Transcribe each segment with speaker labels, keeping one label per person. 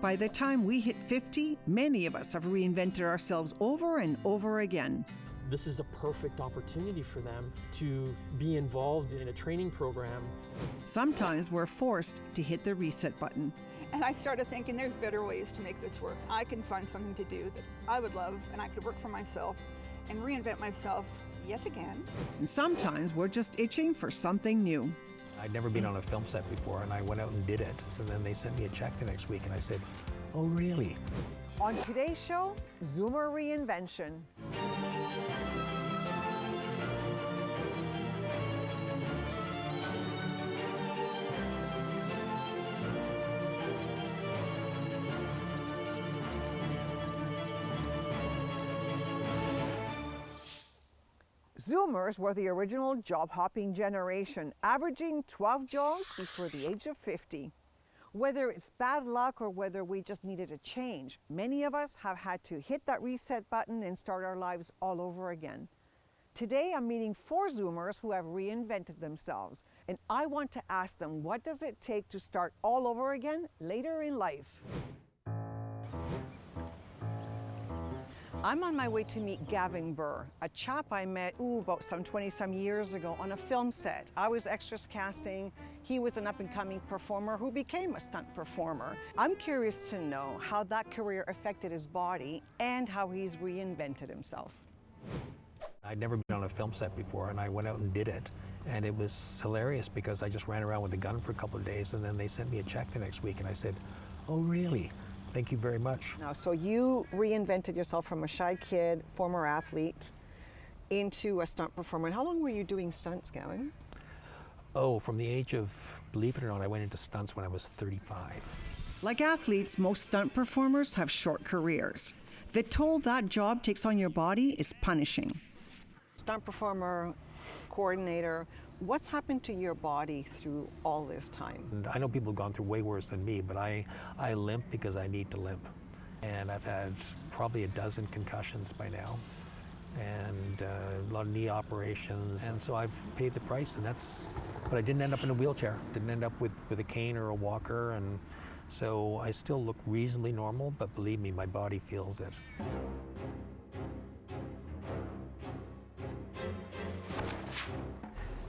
Speaker 1: By the time we hit 50, many of us have reinvented ourselves over and over again.
Speaker 2: This is a perfect opportunity for them to be involved in a training program.
Speaker 1: Sometimes we're forced to hit the reset button.
Speaker 3: And I started thinking there's better ways to make this work. I can find something to do that I would love, and I could work for myself and reinvent myself yet again.
Speaker 1: And sometimes we're just itching for something new.
Speaker 4: I'd never been on a film set before, and I went out and did it. So then they sent me a check the next week, and I said, oh, really?
Speaker 1: On today's show, Zoomer Reinvention. Zoomers were the original job-hopping generation, averaging 12 jobs before the age of 50. Whether it's bad luck or whether we just needed a change, many of us have had to hit that reset button and start our lives all over again. Today, I'm meeting 4 Zoomers who have reinvented themselves, and I want to ask them, what does it take to start all over again later in life? I'm on my way to meet Gavin Buhr, a chap I met about some 20-some years ago on a film set. I was extras casting. He was an up-and-coming performer who became a stunt performer. I'm curious to know how that career affected his body and how he's reinvented himself.
Speaker 4: I'd never been on a film set before, and I went out and did it. And it was hilarious because I just ran around with a gun for a couple of days, and then they sent me a check the next week, and I said, oh, really? Thank you very much.
Speaker 1: Now, so you reinvented yourself from a shy kid, former athlete, into a stunt performer. And how long were you doing stunts, Gavin?
Speaker 4: Oh, from the age of, believe it or not, I went into stunts when I was 35.
Speaker 1: Like athletes, most stunt performers have short careers. The toll that job takes on your body is punishing. Stunt performer, coordinator, what's happened to your body through all this time?
Speaker 4: And I know people have gone through way worse than me, but I limp because I need to limp. And I've had probably a dozen concussions by now, and a lot of knee operations. And so I've paid the price, and but I didn't end up in a wheelchair. Didn't end up with a cane or a walker, and so I still look reasonably normal, but believe me, my body feels it.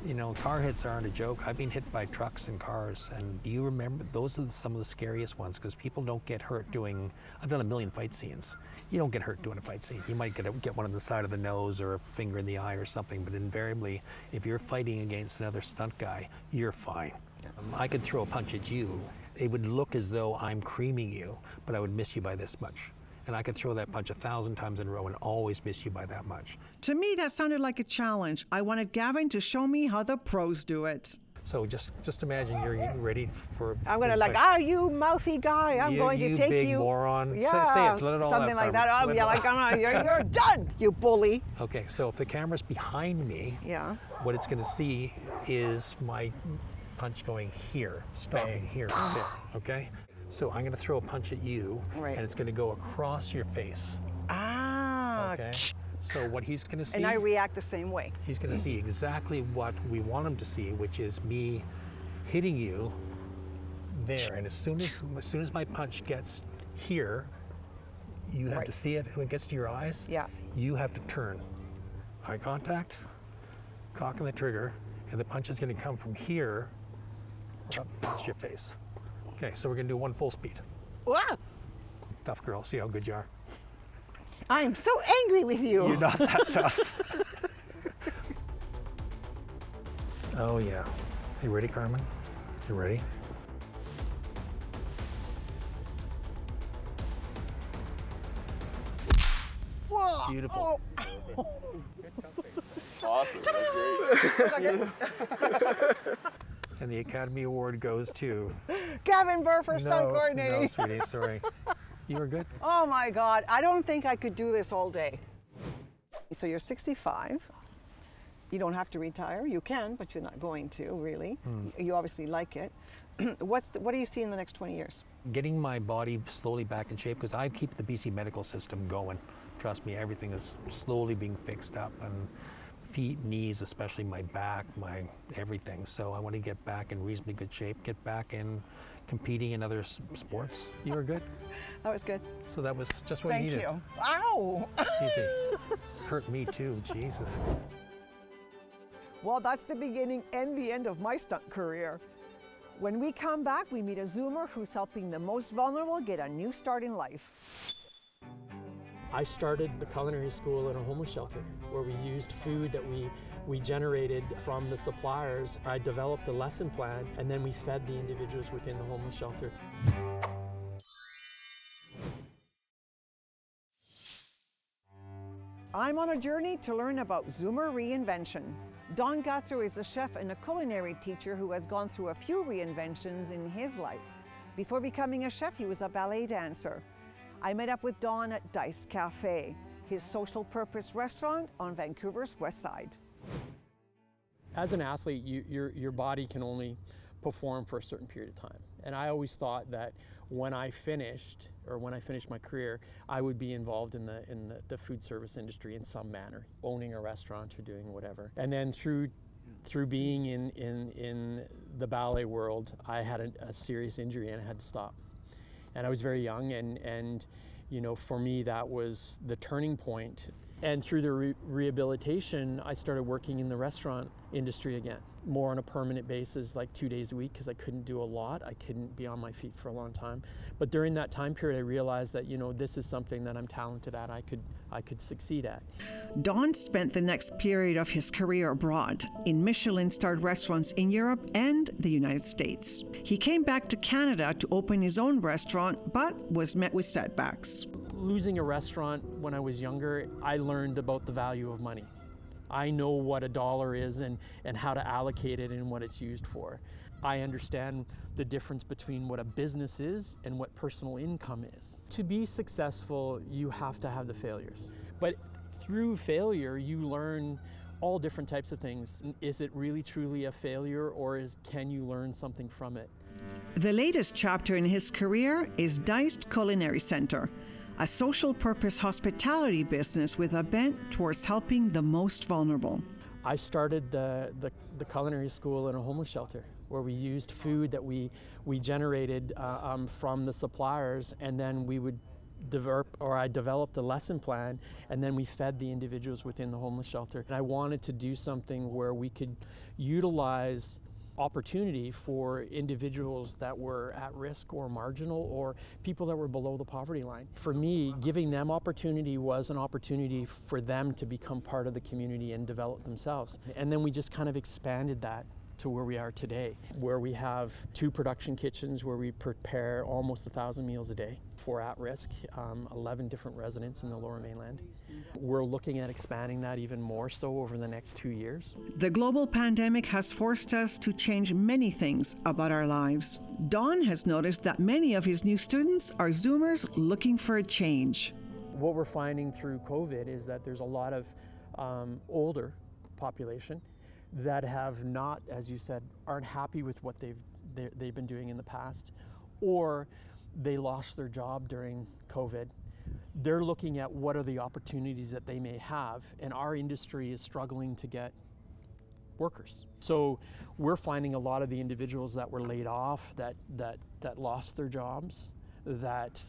Speaker 4: You know, car hits aren't a joke. I've been hit by trucks and cars, and do you remember, those are some of the scariest ones, because people don't get hurt I've done a million fight scenes. You don't get hurt doing a fight scene. You might get one on the side of the nose or a finger in the eye or something, but invariably, if you're fighting against another stunt guy, you're fine. I could throw a punch at you. It would look as though I'm creaming you, but I would miss you by this much. And I could throw that punch 1,000 times in a row and always miss you by that much.
Speaker 1: To me, that sounded like a challenge. I wanted Gavin to show me how the pros do it.
Speaker 4: So just imagine you're getting ready for.
Speaker 1: I'm gonna you mouthy guy, I'm going to take you.
Speaker 4: You big moron.
Speaker 1: Yeah,
Speaker 4: say it, let it all
Speaker 1: something
Speaker 4: out,
Speaker 1: like that. I'll be like, you're done, you bully.
Speaker 4: Okay, so if the camera's behind me,
Speaker 1: yeah,
Speaker 4: what it's gonna see is my punch going here, stopping here, there, okay? So I'm going to throw a punch at you,
Speaker 1: right,
Speaker 4: and it's going to go across your face.
Speaker 1: Ah.
Speaker 4: Okay. So what he's going to see.
Speaker 1: And I react the same way.
Speaker 4: He's going to see exactly what we want him to see, which is me hitting you there. And as soon as my punch gets here, you have to see it. When it gets to your eyes,
Speaker 1: yeah,
Speaker 4: you have to turn. Eye contact, cocking the trigger, and the punch is going to come from here up past your face. Okay, so we're gonna do one full speed.
Speaker 1: Wow.
Speaker 4: Tough girl, see how good you are.
Speaker 1: I'm so angry with you.
Speaker 4: You're not that tough. Oh yeah. You ready, Carmen? You ready?
Speaker 1: Whoa.
Speaker 4: Beautiful.
Speaker 1: Oh.
Speaker 5: Awesome, that's great.
Speaker 4: And the Academy Award goes to
Speaker 1: Gavin Buhr for stunt coordinating.
Speaker 4: No, sweetie, sorry. You were good.
Speaker 1: Oh my God, I don't think I could do this all day. So you're 65. You don't have to retire. You can, but you're not going to, really. You obviously like it. What do you see in the next 20 years?
Speaker 4: Getting my body slowly back in shape, because I keep the BC medical system going. Trust me, everything is slowly being fixed up, and feet, knees, especially my back, my everything. So I want to get back in reasonably good shape, get back in competing in other sports. You were good?
Speaker 1: That was good.
Speaker 4: So that was just what
Speaker 1: Thank
Speaker 4: you needed.
Speaker 1: you. Ow!
Speaker 4: Easy. Hurt me too, Jesus.
Speaker 1: Well, that's the beginning and the end of my stunt career. When we come back, we meet a Zoomer who's helping the most vulnerable get a new start in life.
Speaker 2: I started the culinary school in a homeless shelter where we used food that we generated from the suppliers. I developed a lesson plan and then we fed the individuals within the homeless shelter.
Speaker 1: I'm on a journey to learn about Zoomer reinvention. Don Guthro is a chef and a culinary teacher who has gone through a few reinventions in his life. Before becoming a chef, he was a ballet dancer. I met up with Don at Dice Cafe, his social purpose restaurant on Vancouver's west side.
Speaker 2: As an athlete, your body can only perform for a certain period of time. And I always thought that when I finished my career, I would be involved in the food service industry in some manner, owning a restaurant or doing whatever. And then through being in the ballet world, I had a serious injury and I had to stop. And I was very young, and you know, for me that was the turning point. And through the rehabilitation, I started working in the restaurant industry again, more on a permanent basis, like 2 days a week, because I couldn't do a lot. I couldn't be on my feet for a long time. But during that time period, I realized that, you know, this is something that I'm talented at, I could succeed at.
Speaker 1: Don spent the next period of his career abroad in Michelin-starred restaurants in Europe and the United States. He came back to Canada to open his own restaurant, but was met with setbacks.
Speaker 2: Losing a restaurant when I was younger, I learned about the value of money. I know what a dollar is and how to allocate it and what it's used for. I understand the difference between what a business is and what personal income is. To be successful, you have to have the failures. But through failure, you learn all different types of things. Is it really truly a failure, or can you learn something from it?
Speaker 1: The latest chapter in his career is Diced Culinary Center, a social purpose hospitality business with a bent towards helping the most vulnerable.
Speaker 2: I started the culinary school in a homeless shelter where we used food that we generated from the suppliers, and then I developed a lesson plan, and then we fed the individuals within the homeless shelter. And I wanted to do something where we could utilize opportunity for individuals that were at risk or marginal, or people that were below the poverty line. For me, giving them opportunity was an opportunity for them to become part of the community and develop themselves. And then we just kind of expanded that to where we are today, where we have 2 production kitchens where we prepare almost 1,000 meals a day for at-risk, 11 different residents in the Lower Mainland. We're looking at expanding that even more so over the next 2 years.
Speaker 1: The global pandemic has forced us to change many things about our lives. Don has noticed that many of his new students are Zoomers looking for a change.
Speaker 2: What we're finding through COVID is that there's a lot of older population that have not, as you said, aren't happy with what they've been doing in the past, or they lost their job during COVID. They're looking at what are the opportunities that they may have, and our industry is struggling to get workers. So we're finding a lot of the individuals that were laid off, that lost their jobs, that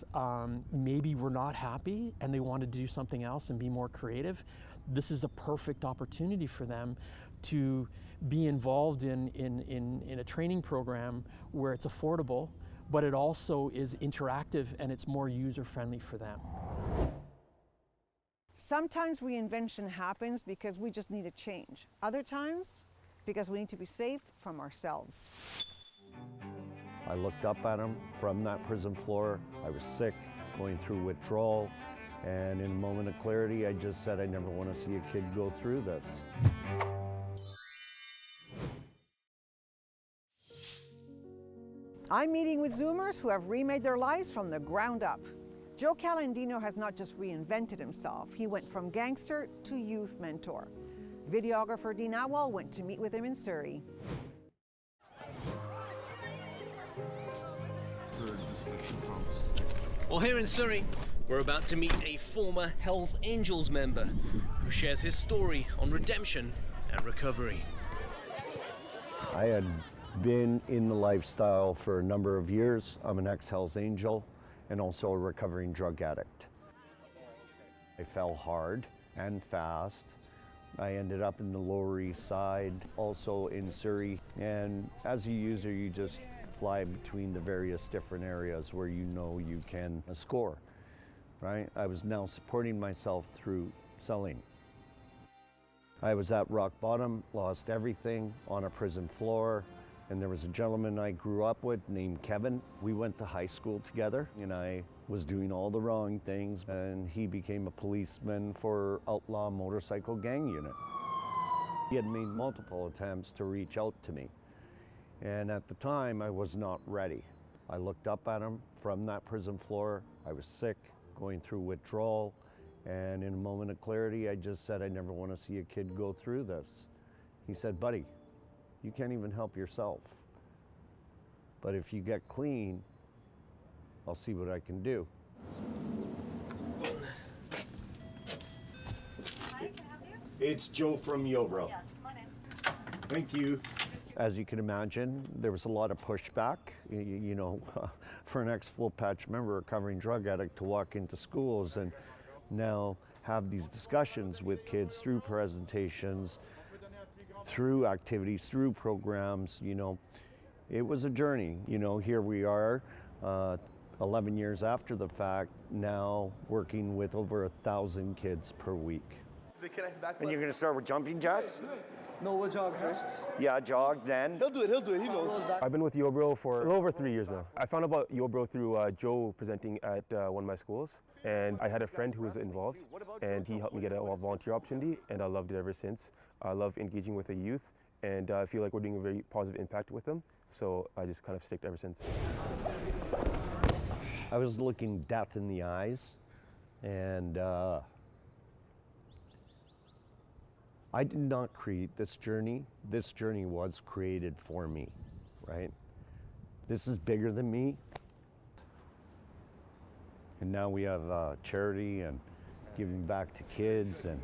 Speaker 2: maybe were not happy and they wanted to do something else and be more creative. This is a perfect opportunity for them to be involved in a training program where it's affordable, but it also is interactive and it's more user-friendly for them. Sometimes reinvention happens because we just need a change. Other times, because we need to be saved from ourselves.
Speaker 6: I looked up at him from that prison floor. I was sick, going through withdrawal, and in a moment of clarity, I just said, I never want to see a kid go through this.
Speaker 1: I'm meeting with Zoomers who have remade their lives from the ground up. Joe Calendino has not just reinvented himself, he went from gangster to youth mentor. Videographer Dean Atwell went to meet with him in Surrey.
Speaker 7: Well, here in Surrey, we're about to meet a former Hells Angels member who shares his story on redemption and recovery.
Speaker 6: I had been in the lifestyle for a number of years. I'm an ex-Hells-Angel and also a recovering drug addict. I fell hard and fast. I ended up in the Lower East Side, also in Surrey. And as a user, you just fly between the various different areas where you know you can score, right? I was now supporting myself through selling. I was at rock bottom, lost everything on a prison floor, and there was a gentleman I grew up with named Kevin. We went to high school together, and I was doing all the wrong things, and he became a policeman for outlaw motorcycle gang unit. He had made multiple attempts to reach out to me, and at the time I was not ready. I looked up at him from that prison floor. I was sick, going through withdrawal, and in a moment of clarity I just said, I never want to see a kid go through this. He said, buddy, you can't even help yourself, but if you get clean, I'll see what I can do. It's Joe from Yobro. Thank you. As you can imagine, there was a lot of pushback. You know, for an ex-full patch member, recovering drug addict, to walk into schools and now have these discussions with kids through presentations, through activities, through programs, you know, it was a journey. You know, here we are, 11 years after the fact, now working with over 1,000 kids per week. And you're gonna start with jumping jacks?
Speaker 8: No, we'll jog first.
Speaker 6: Yeah, jog then.
Speaker 8: He'll do it, he knows.
Speaker 9: I've been with Yobro for a little over 3 years now. I found out about Yobro through Joe presenting at one of my schools, and I had a friend who was involved, and he helped me get a volunteer opportunity, and I loved it ever since. I love engaging with the youth, and I feel like we're doing a very positive impact with them, so I just kind of sticked ever since.
Speaker 6: I was looking death in the eyes, and I did not create this journey. This journey was created for me, right? This is bigger than me. And now we have charity and giving back to kids and,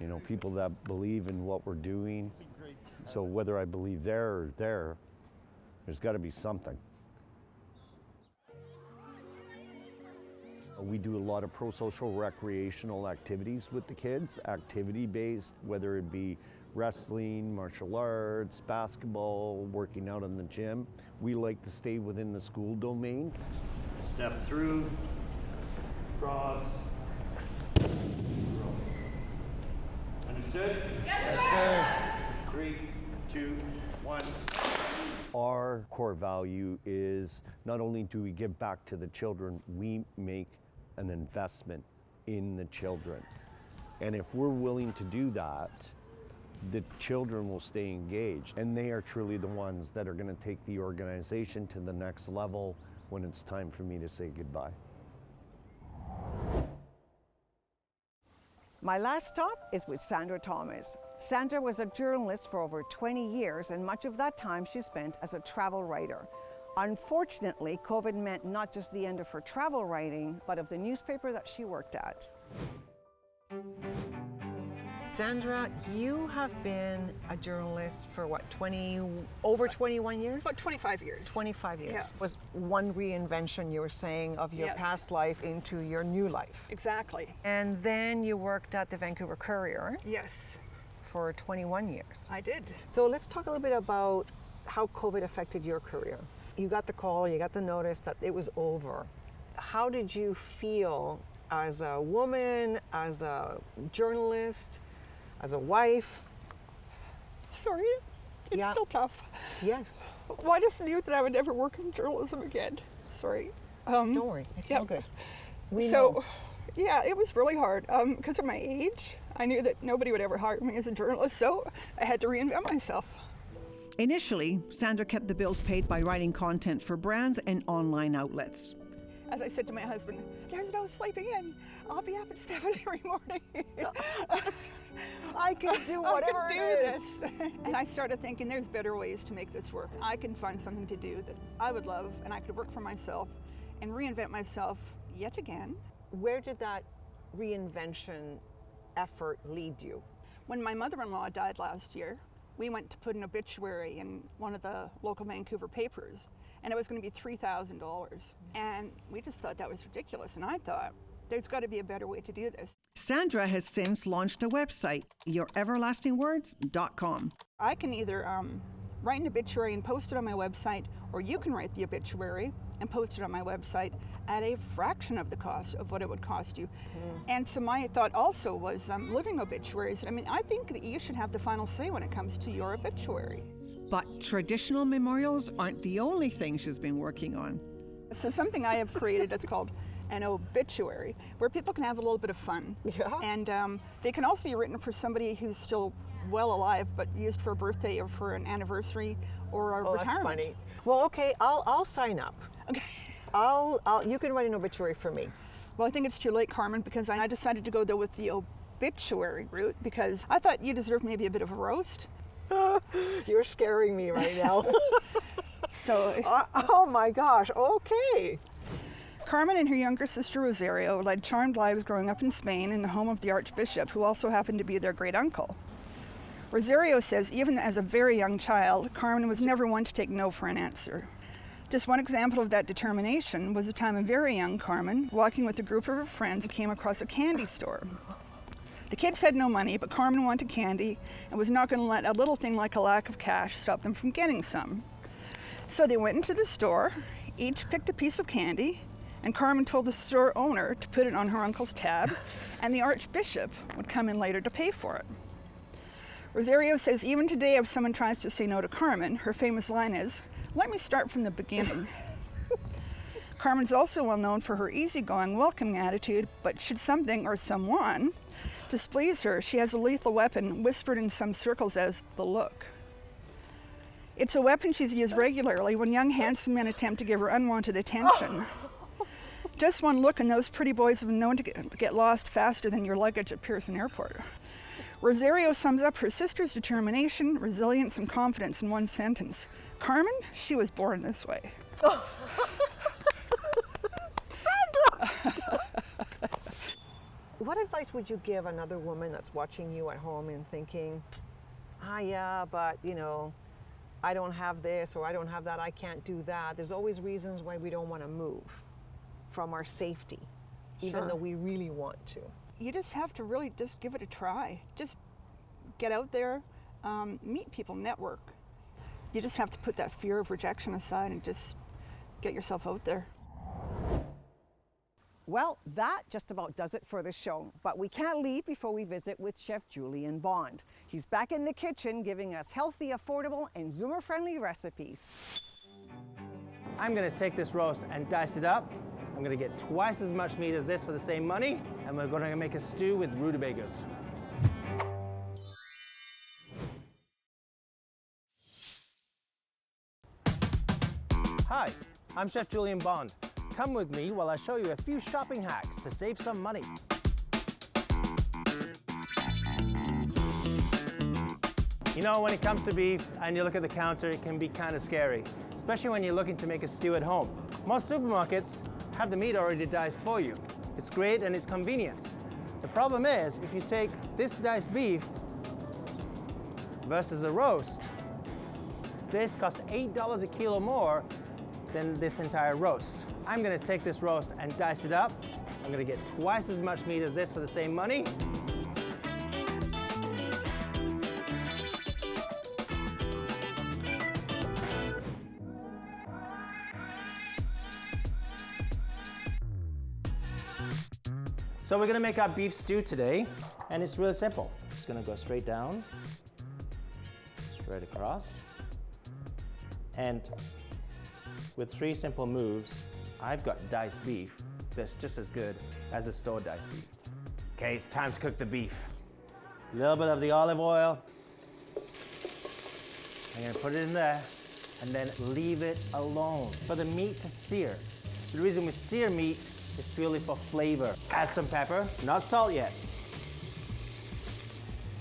Speaker 6: you know, people that believe in what we're doing. So whether I believe there or there, there's got to be something. We do a lot of pro-social recreational activities with the kids, activity-based, whether it be wrestling, martial arts, basketball, working out in the gym. We like to stay within the school domain. Step through, cross, roll. Understood? Yes, sir. 3, 2, 1. Our core value is not only do we give back to the children, we make an investment in the children. And if we're willing to do that, the children will stay engaged. And they are truly the ones that are going to take the organization to the next level when it's time for me to say goodbye.
Speaker 1: My last stop is with Sandra Thomas. Sandra was a journalist for over 20 years, and much of that time she spent as a travel writer. Unfortunately, COVID meant not just the end of her travel writing, but of the newspaper that she worked at. Sandra, you have been a journalist for what, over 21 years?
Speaker 3: About 25 years.
Speaker 1: 25 years.
Speaker 3: Yeah.
Speaker 1: Was one reinvention, you were saying, of your
Speaker 3: Yes.
Speaker 1: past life into your new life.
Speaker 3: Exactly.
Speaker 1: And then you worked at the Vancouver Courier
Speaker 3: Yes,
Speaker 1: for 21 years.
Speaker 3: I did.
Speaker 1: So let's talk a little bit about how COVID affected your career. You got the call, you got the notice that it was over. How did you feel as a woman, as a journalist, as a wife?
Speaker 3: Sorry, it's
Speaker 1: Yeah.
Speaker 3: still tough.
Speaker 1: Yes.
Speaker 3: Well, I just knew that I would never work in journalism again. Sorry.
Speaker 1: Don't worry, it's all good. We
Speaker 3: So,
Speaker 1: know.
Speaker 3: yeah, it was really hard because of my age. I knew that nobody would ever hire me as a journalist, so I had to reinvent myself.
Speaker 1: Initially, Sandra kept the bills paid by writing content for brands and online outlets.
Speaker 3: As I said to my husband, there's no sleeping in. I'll be up at 7 every morning.
Speaker 1: I can do whatever
Speaker 3: I can do
Speaker 1: it is.
Speaker 3: this. And I started thinking there's better ways to make this work. I can find something to do that I would love, and I could work for myself and reinvent myself yet again.
Speaker 1: Where did that reinvention effort lead you?
Speaker 3: When my mother-in-law died last year, we went to put an obituary in one of the local Vancouver papers, and it was going to be $3,000. And we just thought that was ridiculous, and I thought, there's got to be a better way to do this.
Speaker 1: Sandra has since launched a website, youreverlastingwords.com.
Speaker 3: I can either write an obituary and post it on my website, or you can write the obituary and post it on my website at a fraction of the cost of what it would cost you. And so my thought also was living obituaries. I mean, I think that you should have the final say when it comes to your obituary.
Speaker 1: But traditional memorials aren't the only thing she's been working on.
Speaker 3: So something I have created that's called an obituary, where people can have a little bit of fun.
Speaker 1: Yeah.
Speaker 3: And they can also be written for somebody who's still well alive, but used for a birthday or for an anniversary or a retirement.
Speaker 1: That's funny. Well, okay, I'll sign up.
Speaker 3: Okay.
Speaker 1: You can write an obituary for me.
Speaker 3: Well, I think it's too late, Carmen, because I decided to go though with the obituary route because I thought you deserved maybe a bit of a roast.
Speaker 1: You're scaring me right now.
Speaker 3: So.
Speaker 1: Oh my gosh, okay.
Speaker 3: Carmen and her younger sister Rosario led charmed lives growing up in Spain in the home of the Archbishop, who also happened to be their great uncle. Rosario says even as a very young child, Carmen was never one to take no for an answer. Just one example of that determination was the time a very young Carmen, walking with a group of her friends, came across a candy store. The kids had no money, but Carmen wanted candy and was not going to let a little thing like a lack of cash stop them from getting some. So they went into the store, each picked a piece of candy, and Carmen told the store owner to put it on her uncle's tab, and the Archbishop would come in later to pay for it. Rosario says even today if someone tries to say no to Carmen, her famous line is, "Let me start from the beginning." Carmen's also well known for her easygoing, welcoming attitude, but should something or someone displease her, she has a lethal weapon whispered in some circles as the look. It's a weapon she's used regularly when young handsome men attempt to give her unwanted attention. Just one look and those pretty boys have been known to get lost faster than your luggage at Pearson Airport. Rosario sums up her sister's determination, resilience, and confidence in one sentence. Carmen, she was born this way.
Speaker 1: Sandra! What advice would you give another woman that's watching you at home and thinking, yeah, but I don't have this or I don't have that, I can't do that. There's always reasons why we don't want to move from our safety, even though we really want to.
Speaker 3: You just have to really just give it a try. Just get out there, meet people, network. You just have to put that fear of rejection aside and just get yourself out there. Well, that just about does it for the show, but we can't leave before we visit with Chef Julian Bond. He's back in the kitchen giving us healthy, affordable, and Zoomer-friendly recipes.
Speaker 10: I'm gonna take this roast and dice it up. I'm gonna get twice as much meat as this for the same money, and we're gonna make a stew with rutabagas. Hi, I'm Chef Julian Bond. Come with me while I show you a few shopping hacks to save some money. You know, when it comes to beef and you look at the counter, it can be kind of scary, especially when you're looking to make a stew at home. Most supermarkets have the meat already diced for you. It's great and it's convenient. The problem is, if you take this diced beef versus a roast, this costs $8 a kilo more than this entire roast. I'm gonna take this roast and dice it up. I'm gonna get twice as much meat as this for the same money. So we're gonna make our beef stew today, and it's really simple. Just gonna go straight down, straight across, and with 3 simple moves, I've got diced beef that's just as good as the store diced beef. Okay, it's time to cook the beef. A little bit of the olive oil. I'm gonna put it in there and then leave it alone for the meat to sear. The reason we sear meat is purely for flavor. Add some pepper, not salt yet.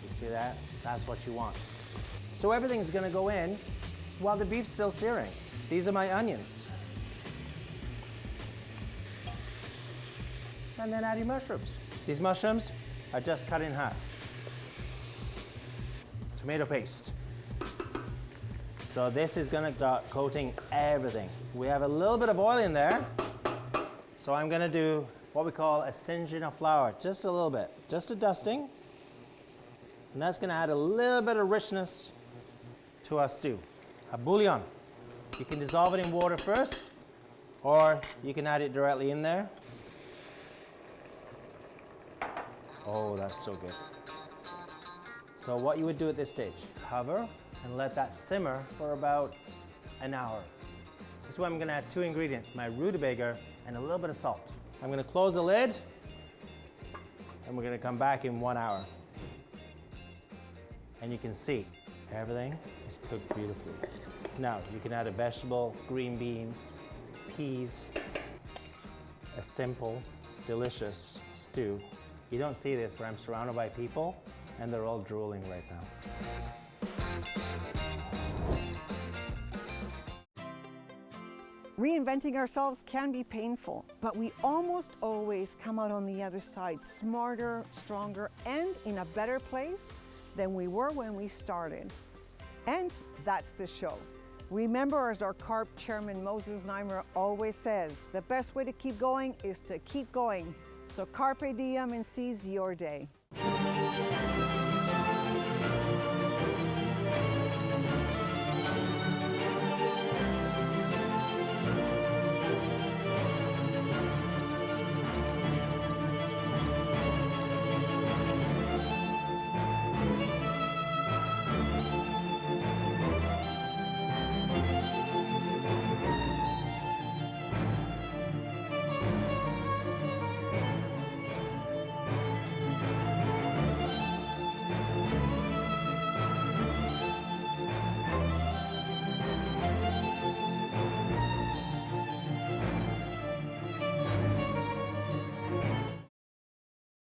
Speaker 10: You see that? That's what you want. So everything's gonna go in while the beef's still searing. These are my onions. And then add your mushrooms. These mushrooms, are just cut in half. Tomato paste. So this is gonna start coating everything. We have a little bit of oil in there, so I'm gonna do what we call a singeing of flour, just a little bit, just a dusting, and that's gonna add a little bit of richness to our stew. A bouillon. You can dissolve it in water first, or you can add it directly in there. Oh, that's so good. So what you would do at this stage, cover and let that simmer for about an hour. This is where I'm gonna add 2 ingredients, my rutabaga and a little bit of salt. I'm gonna close the lid and we're gonna come back in 1 hour. And you can see everything is cooked beautifully. Now you can add a vegetable, green beans, peas, a simple, delicious stew. You don't see this, but I'm surrounded by people and they're all drooling right now.
Speaker 1: Reinventing ourselves can be painful, but we almost always come out on the other side smarter, stronger, and in a better place than we were when we started. And that's the show. Remember, as our CARPe chairman Moses Neimer always says, the best way to keep going is to keep going. So carpe diem and seize your day.